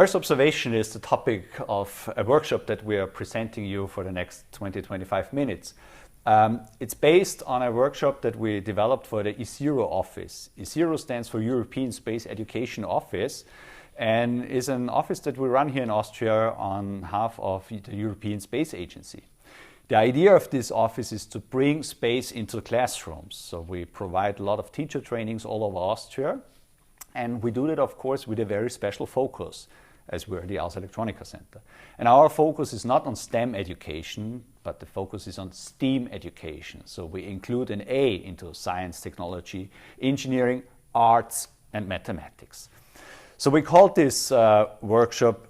Earth observation is the topic of a workshop that we are presenting you for the next 20-25 minutes. It's based on a workshop that we developed for the ESERO office. ESERO stands for European Space Education Office and is an office that we run here in Austria on behalf of the European Space Agency. The idea of this office is to bring space into classrooms. So we provide a lot of teacher trainings all over Austria. And we do that, of course, with a very special focus, as we're the Ars Electronica Center. And our focus is not on STEM education, but the focus is on STEAM education. So we include an A into science, technology, engineering, arts, and mathematics. So we called this workshop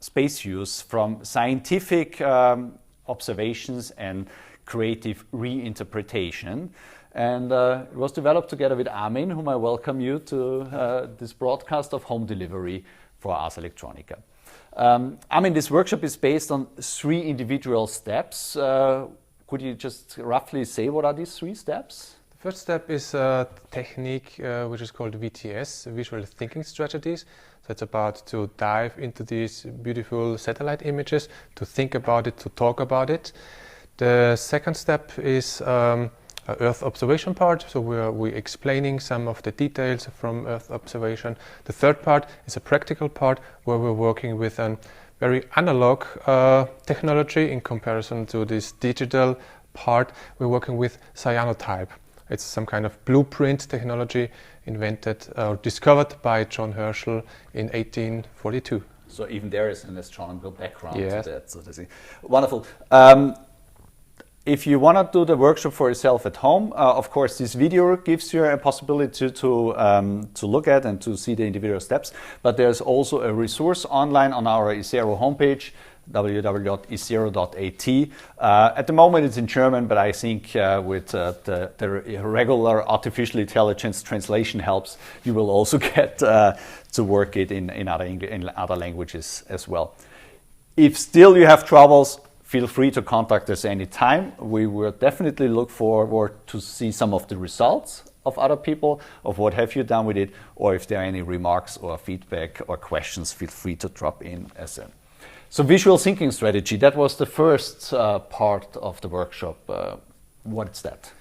Space Use from Scientific Observations and Creative Reinterpretation. And it was developed together with Armin, whom I welcome you to this broadcast of home delivery for Ars Electronica. Armin, this workshop is based on 3 individual steps. Could you just roughly say what are these 3 steps? The first step is a technique which is called VTS, Visual Thinking Strategies. So it's about to dive into these beautiful satellite images, to think about it, to talk about it. The second step is Earth observation part, so we're explaining some of the details from Earth observation. The third part is a practical part where we're working with a very analog technology in comparison to this digital part. We're working with cyanotype. It's some kind of blueprint technology invented or discovered by John Herschel in 1842. So even there is an astronomical background yes. to that. So that's wonderful. If you want to do the workshop for yourself at home, of course, this video gives you a possibility to look at and to see the individual steps. But there's also a resource online on our ESERO homepage, www.esero.at. At the moment, it's in German, but I think with the regular artificial intelligence translation helps, you will also get to work it in other languages as well. If still you have troubles, feel free to contact us anytime. We will definitely look forward to see some of the results of other people, of what have you done with it, or if there are any remarks or feedback or questions, feel free to drop in as well. So visual thinking strategy, that was the first part of the workshop. What is that?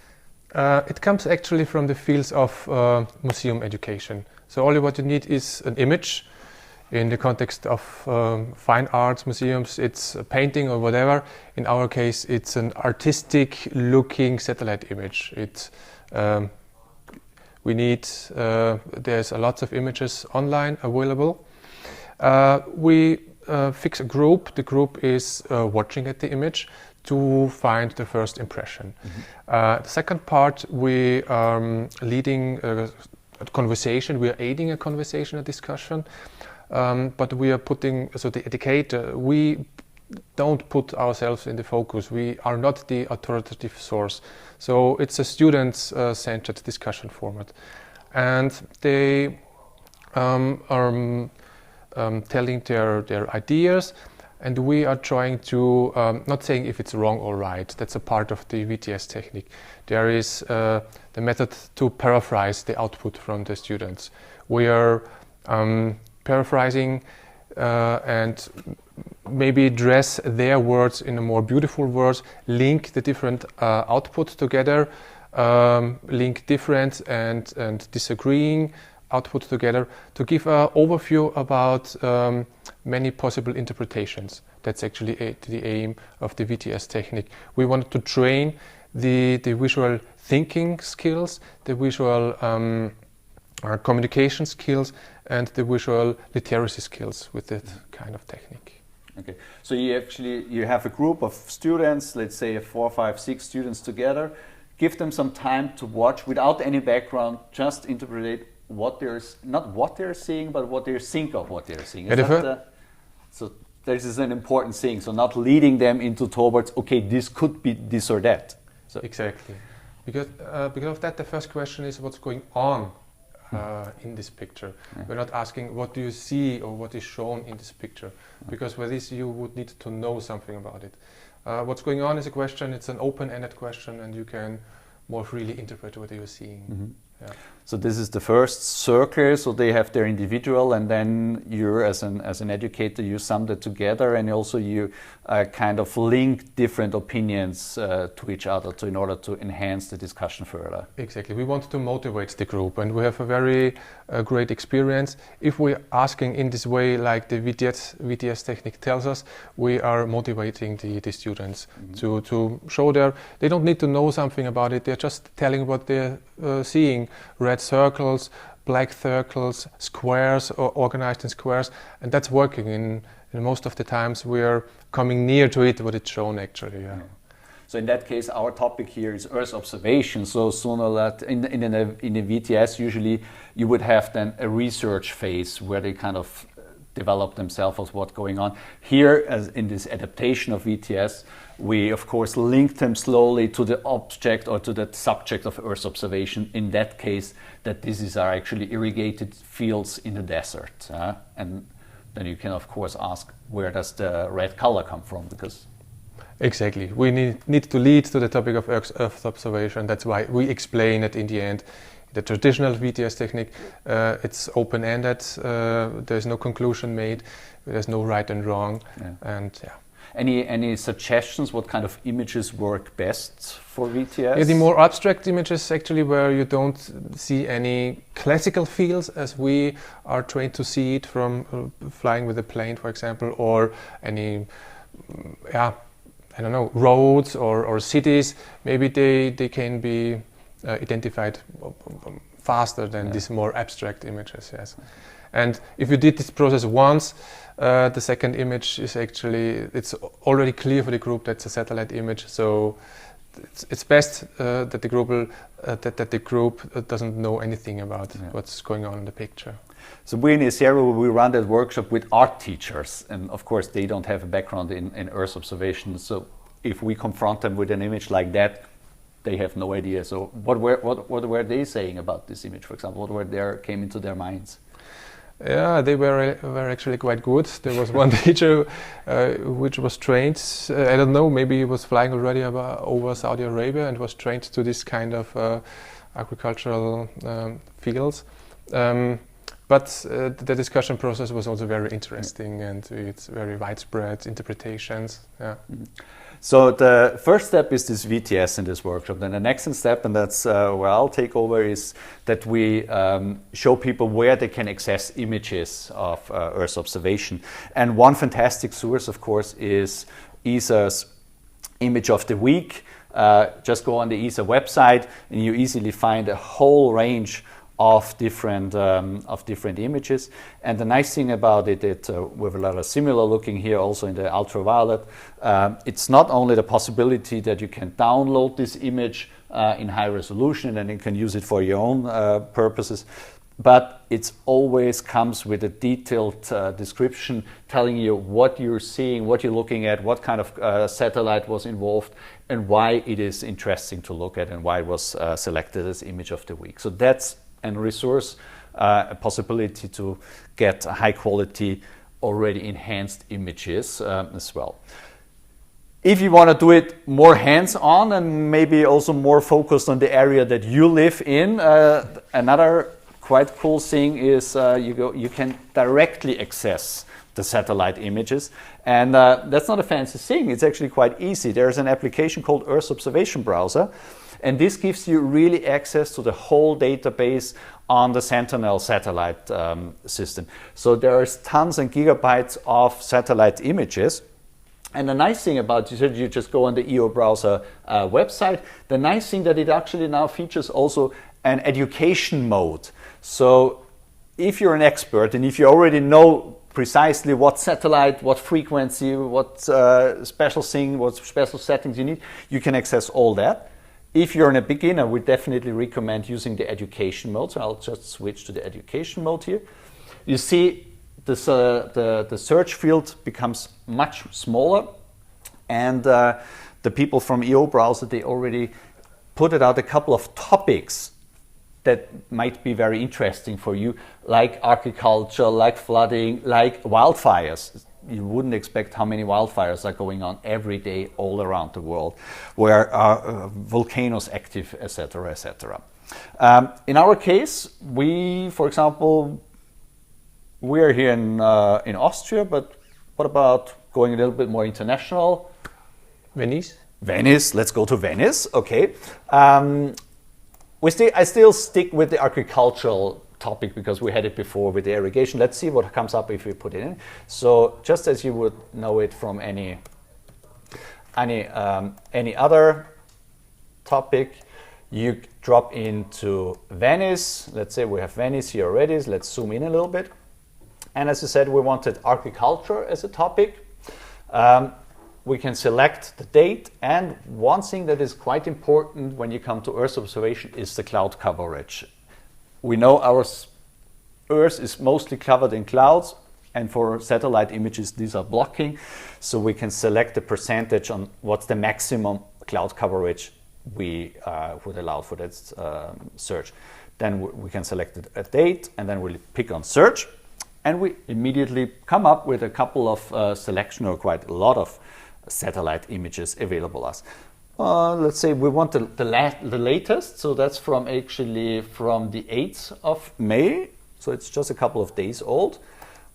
It comes actually from the fields of museum education. So all what you need is an image. In the context of fine arts museums, it's a painting or whatever. In our case, it's an artistic-looking satellite image. There's a lot of images online available. We fix a group. The group is watching at the image to find the first impression. Mm-hmm. The second part, we are leading a conversation. We are aiding a conversation, a discussion. But we are putting, so the educator, we don't put ourselves in the focus. We are not the authoritative source. So it's a student-centered discussion format. And they are telling their ideas, and we are trying to, not saying if it's wrong or right, that's a part of the VTS technique. There is the method to paraphrase the output from the students. We are paraphrasing and maybe dress their words in a more beautiful words, link the different outputs together, link different and disagreeing outputs together to give an overview about many possible interpretations. That's actually the aim of the VTS technique. We wanted to train the visual thinking skills, the visual communication skills, and the visual literacy skills with that kind of technique. Okay, so you have a group of students, let's say 4, 5, 6 students together. Give them some time to watch without any background, just interpret not what they're seeing, but what they think of what they're seeing. So this is an important thing. So not leading them towards, okay, this could be this or that. So exactly, because of that, the first question is what's going on in this picture. Yeah. We're not asking what do you see or what is shown in this picture, because for this you would need to know something about it. What's going on is a question, it's an open-ended question, and you can more freely interpret what you're seeing. Mm-hmm. Yeah. So this is the first circle, so they have their individual, and then you as an educator, you sum that together, and also you kind of link different opinions to each other in order to enhance the discussion further. Exactly. We want to motivate the group, and we have a very great experience. If we're asking in this way, like the VTS technique tells us, we are motivating the students to show they don't need to know something about it, they're just telling what they're seeing. Red circles, black circles, squares, or organized in squares, and that's working. In most of the times we are coming near to it, what it's shown actually. Yeah. So in that case, our topic here is Earth observation. So sooner that in the VTS, usually you would have then a research phase where they kind of develop themselves of what's going on. Here, as in this adaptation of VTS, we of course link them slowly to the object or to the subject of Earth observation. In that case, that these are actually irrigated fields in the desert. And then you can of course ask, where does the red color come from? Because exactly, we need to lead to the topic of Earth observation. That's why we explain it in the end. The traditional VTS technique, it's open-ended. There's no conclusion made. There's no right and wrong. Yeah. And yeah. Any suggestions what kind of images work best for VTS? Yeah, the more abstract images actually, where you don't see any classical fields as we are trained to see it from flying with a plane, for example, or any, I don't know, roads or cities. Maybe they can be identified faster than these more abstract images, yes. And if you did this process once, the second image is actually, it's already clear for the group that's a satellite image, so it's best that the group doesn't know anything about what's going on in the picture. So we in ISERO, we run that workshop with art teachers, and of course they don't have a background in Earth observation, so if we confront them with an image like that, they have no idea. So what were they saying about this image, for example? What came into their minds? Yeah, they were actually quite good. There was one teacher which was trained, I don't know, maybe he was flying already over Saudi Arabia and was trained to this kind of agricultural fields. But the discussion process was also very interesting, and it's very widespread interpretations. Yeah. Mm-hmm. So the first step is this VTS in this workshop. Then the next step, and that's where I'll take over, is that we show people where they can access images of Earth observation. And one fantastic source, of course, is ESA's Image of the Week. Just go on the ESA website and you easily find a whole range of different images. And the nice thing about it, with a lot of similar looking here also in the ultraviolet, it's not only the possibility that you can download this image in high resolution and you can use it for your own purposes, but it always comes with a detailed description telling you what you're seeing, what you're looking at, what kind of satellite was involved, and why it is interesting to look at and why it was selected as Image of the Week. So that's a resource, a possibility to get high quality, already enhanced images as well. If you want to do it more hands-on and maybe also more focused on the area that you live in, another quite cool thing is you can directly access the satellite images, and that's not a fancy thing. It's actually quite easy. There's an application called Earth Observation Browser, and this gives you really access to the whole database on the Sentinel satellite system. So there's tons and gigabytes of satellite images. And the nice thing about it, you just go on the EO browser website. The nice thing that it actually now features also an education mode. So if you're an expert and if you already know precisely what satellite, what frequency, what special thing, what special settings you need, you can access all that. If you're a beginner, we definitely recommend using the education mode. So I'll just switch to the education mode here. You see this, the search field becomes much smaller, and the people from EO Browser, they already put it out a couple of topics that might be very interesting for you, like agriculture, like flooding, like wildfires. You wouldn't expect how many wildfires are going on every day all around the world, where volcanoes active, etc., etc. In our case, we, for example, we're here in Austria, but what about going a little bit more international? Venice. Venice, let's go to Venice, okay. I still stick with the agricultural topic because we had it before with the irrigation. Let's see what comes up if we put it in. So just as you would know it from any other topic, you drop into Venice. Let's say we have Venice here already. So let's zoom in a little bit. And as I said, we wanted agriculture as a topic. We can select the date, and one thing that is quite important when you come to Earth observation is the cloud coverage. We know our Earth is mostly covered in clouds, and for satellite images these are blocking, so we can select the percentage on what's the maximum cloud coverage we would allow for that search. Then we can select a date, and then we'll pick on search, and we immediately come up with a couple of selection, or quite a lot of satellite images available us. Let's say we want the latest, so that's from the 8th of May, so it's just a couple of days old.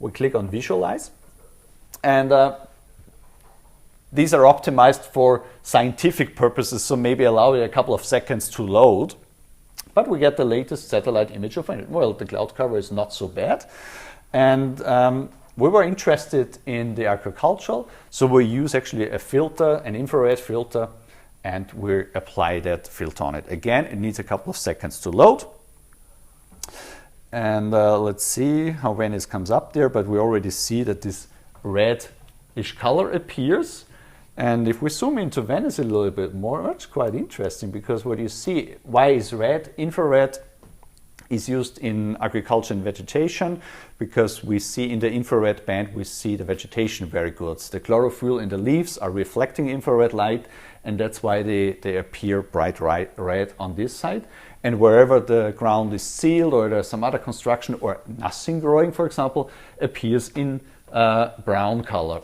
We click on visualize, and these are optimized for scientific purposes, so maybe allow it a couple of seconds to load, but we get the latest satellite image of it. Well, the cloud cover is not so bad, and we were interested in the agricultural, so we use actually a filter, an infrared filter, and we apply that filter on it. Again, it needs a couple of seconds to load. And let's see how Venice comes up there, but we already see that this reddish color appears. And if we zoom into Venice a little bit more, it's quite interesting, because what you see, why is red? Infrared is used in agriculture and vegetation, because we see in the infrared band, we see the vegetation very good. The chlorophyll in the leaves are reflecting infrared light, and that's why they appear bright red on this side. And wherever the ground is sealed, or there's some other construction, or nothing growing, for example, appears in brown color.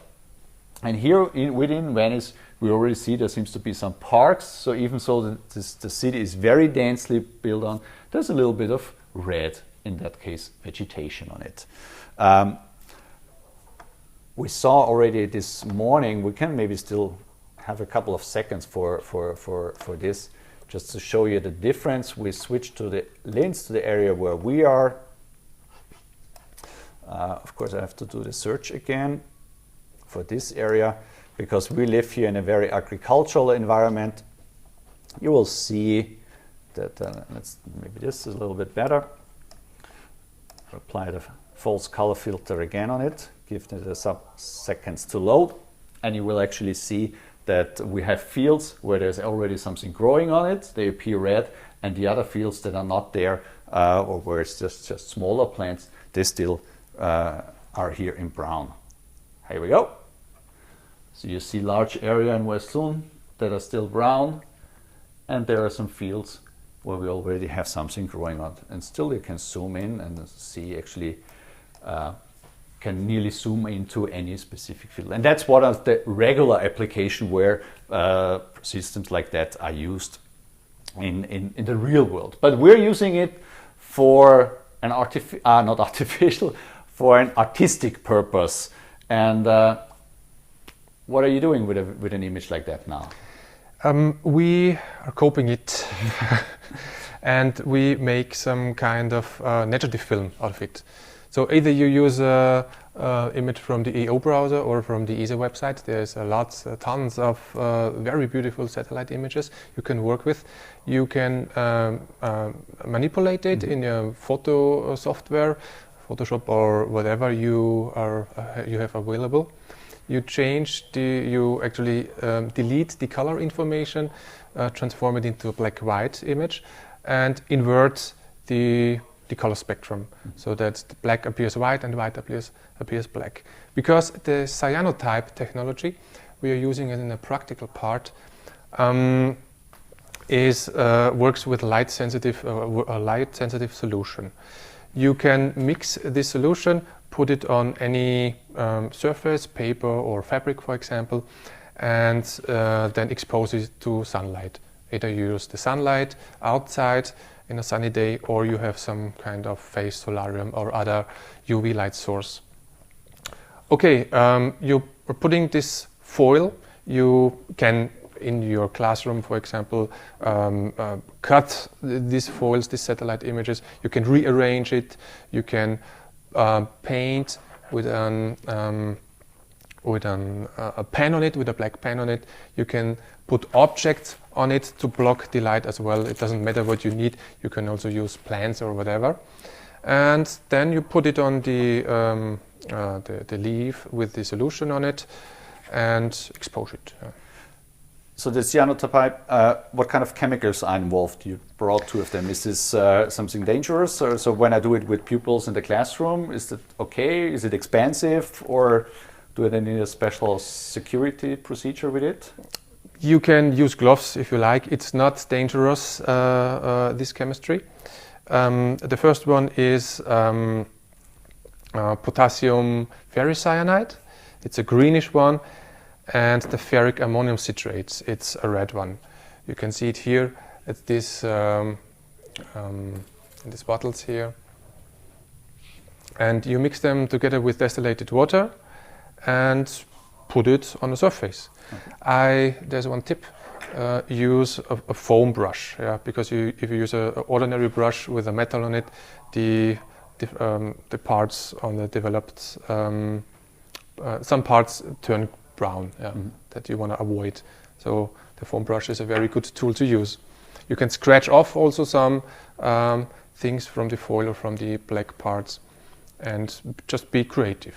And here within Venice, we already see there seems to be some parks. So even though the city is very densely built on, there's a little bit of red, in that case, vegetation on it. We saw already this morning, we can maybe still have a couple of seconds for this, just to show you the difference. We switch to the lens to the area where we are. Of course, I have to do the search again for this area, because we live here in a very agricultural environment. You will see that, maybe this is a little bit better. Apply the false color filter again on it, give it a some seconds to load, and you will actually see that we have fields where there's already something growing on it, they appear red, and the other fields that are not there, or where it's just smaller plants, they still are here in brown. Here we go. So you see large area in West Lund that are still brown, and there are some fields where we already have something growing on. And still you can zoom in and see, actually can nearly zoom into any specific field. And that's one of the regular application where systems like that are used in the real world. But we're using it for an for an artistic purpose. And what are you doing with an image like that now? We are copying it and we make some kind of negative film out of it. So either you use a image from the EO browser or from the ESA website. There's tons of very beautiful satellite images you can work with. You can manipulate it in your photo software, Photoshop or whatever you have available. You actually delete the color information, transform it into a black-white image, and invert the color spectrum, so that the black appears white and white appears black. Because the cyanotype technology we are using it in a practical part works with light-sensitive solution. You can mix this solution, put it on any surface, paper or fabric, for example, and then expose it to sunlight. Either you use the sunlight outside in a sunny day, or you have some kind of phase solarium or other UV light source. Okay, you're putting this foil. You can, in your classroom, for example, cut these foils, these satellite images. You can rearrange it. You can paint with a pen on it, with a black pen on it. You can put objects on it to block the light as well. It doesn't matter what you need. You can also use plants or whatever. And then you put it on the leaf with the solution on it and expose it. So the cyanotypie, what kind of chemicals are involved? You brought two of them. Is this something dangerous? Or, so when I do it with pupils in the classroom, is it okay? Is it expensive? Or do they need a special security procedure with it? You can use gloves if you like. It's not dangerous, this chemistry. The first one is potassium ferricyanide. It's a greenish one. And the ferric ammonium citrate, it's a red one. You can see it here at this, in these bottles here. And you mix them together with distillated water and put it on the surface. Okay. There's one tip. Use a foam brush, because if you use an ordinary brush with a metal on it, the parts on the developed, some parts turn brown, that you want to avoid. So the foam brush is a very good tool to use. You can scratch off also some things from the foil or from the black parts, and just be creative.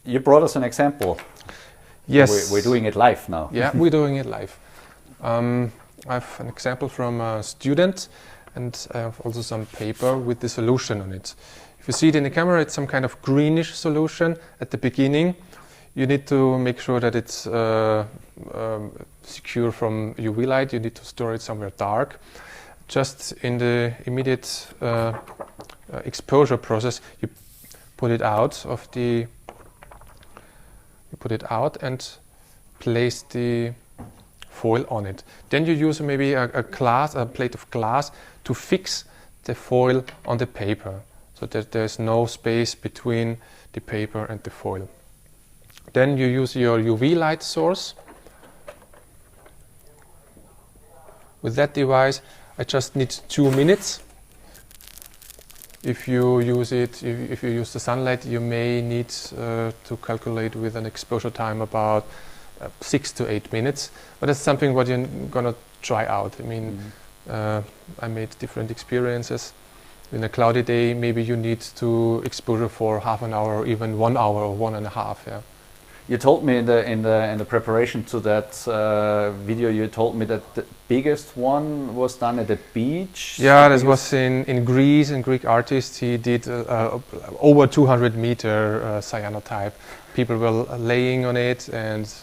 You brought us an example. Yes. We're doing it live now. Yeah, we're doing it live. I have an example from a student, and I have also some paper with the solution on it. If you see it in the camera, it's some kind of greenish solution at the beginning. You need to make sure that it's secure from UV light. You need to store it somewhere dark. Just in the immediate exposure process, you put it out of the. You put it out and place the foil on it. Then you use maybe a plate of glass to fix the foil on the paper, so that there's no space between the paper and the foil. Then you use your UV light source. With that device, I just need 2 minutes. If you use it, if you use the sunlight, you may need to calculate with an exposure time about 6 to 8 minutes. But that's something what you're gonna try out. I mean, I made different experiences. In a cloudy day, maybe you need to exposure for half an hour, or even 1 hour or 1.5. Yeah. You told me in the preparation to that video, you told me that the biggest one was done at the beach. Yeah, this was in Greece. A Greek artist, he did over 200-meter cyanotype. People were laying on it, and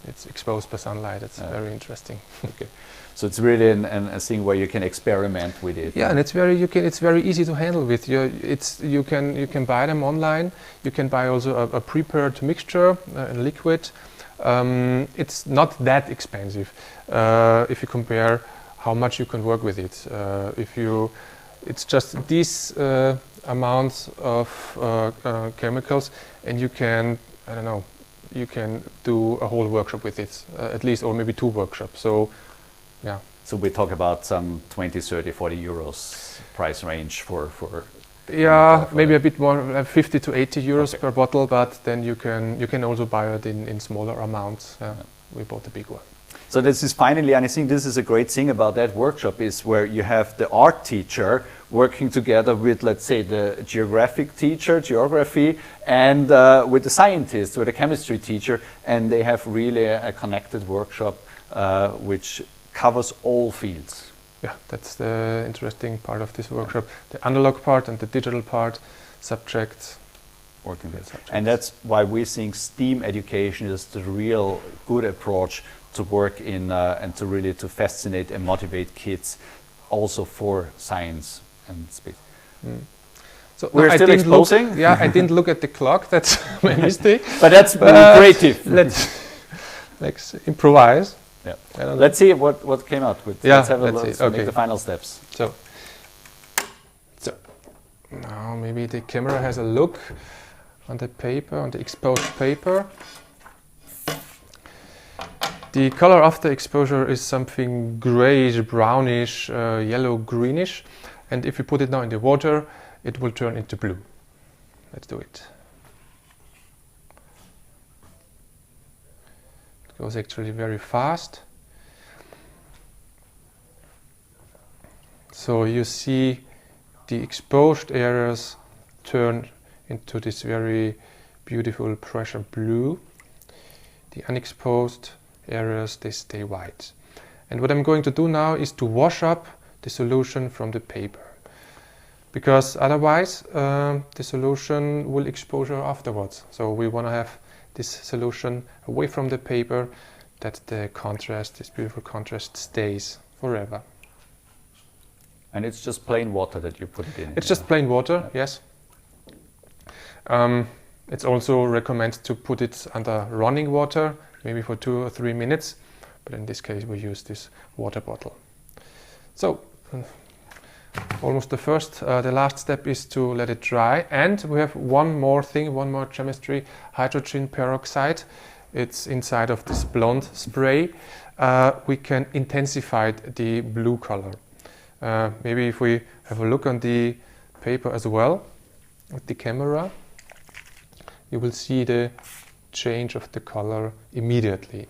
it's exposed by sunlight. It's very interesting. Okay. So it's really a thing where you can experiment with it. Yeah, and it's very easy to handle with. You can buy them online. You can buy also a prepared mixture, a liquid. It's not that expensive if you compare how much you can work with it. It's just these amounts of chemicals, and you can, I don't know, you can do a whole workshop with it, at least, or maybe 2 workshops. So. Yeah. So we talk about some 20, 30, 40 euros price range for yeah, maybe a bit more, 50 to 80 euros per bottle, but then you can also buy it in smaller amounts. We bought the big one. So this is finally, and I think this is a great thing about that workshop, is where you have the art teacher working together with, let's say, the geography, and with the scientist, with the chemistry teacher, and they have really a connected workshop which covers all fields. Yeah, that's the interesting part of this workshop. The analog part and the digital part, subjects, working with subjects. And that's why we think STEAM education is the real good approach to work in and to really to fascinate and motivate kids also for science and space. So we're still exposing? Yeah, I didn't look at the clock, that's my mistake. But that's creative. Let's improvise. Yeah. Let's see what came out with. Yeah, let's have a look. Okay. Make the final steps. So Now maybe the camera has a look on the paper, on the exposed paper. The color of the exposure is something grayish, brownish, yellow, greenish. And if you put it now in the water, it will turn into blue. Let's do it. It goes actually very fast. So you see the exposed areas turn into this very beautiful Prussian blue. The unexposed areas, they stay white. And what I'm going to do now is to wash up the solution from the paper, because otherwise the solution will exposure afterwards. So we want to have this solution away from the paper, that the contrast, this beautiful contrast, stays forever. And it's just plain water that you put it in? It's just plain water, yes. It's also recommended to put it under running water, maybe for 2 or 3 minutes, but in this case we use this water bottle. So, almost the last step is to let it dry, and we have one more thing, one more chemistry, hydrogen peroxide. It's inside of this blonde spray. We can intensify the blue color. Maybe if we have a look on the paper as well, with the camera, you will see the change of the color immediately.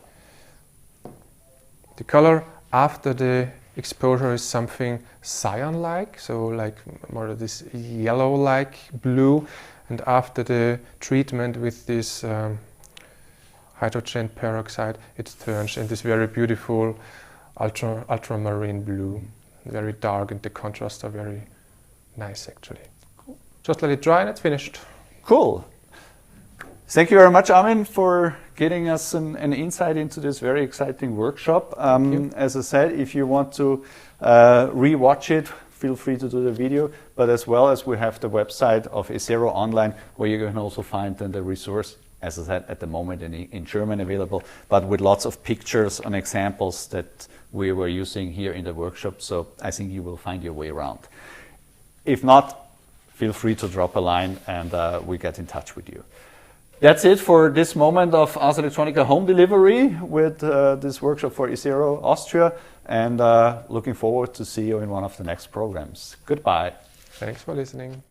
The color after the exposure is something cyan-like, so like more this yellow-like blue, and after the treatment with this hydrogen peroxide, it turns into this very beautiful ultramarine blue, very dark, and the contrasts are very nice actually. Cool. Just let it dry and it's finished. Cool. Thank you very much, Armin, for getting us an insight into this very exciting workshop. As I said, if you want to re-watch it, feel free to do the video, but as well as we have the website of Esero online, where you can also find the resource, as I said, at the moment in German available, but with lots of pictures and examples that we were using here in the workshop. So I think you will find your way around. If not, feel free to drop a line and we get in touch with you. That's it for this moment of Ars Electronica home delivery with this workshop for Esero Austria, and looking forward to see you in one of the next programs. Goodbye. Thanks for listening.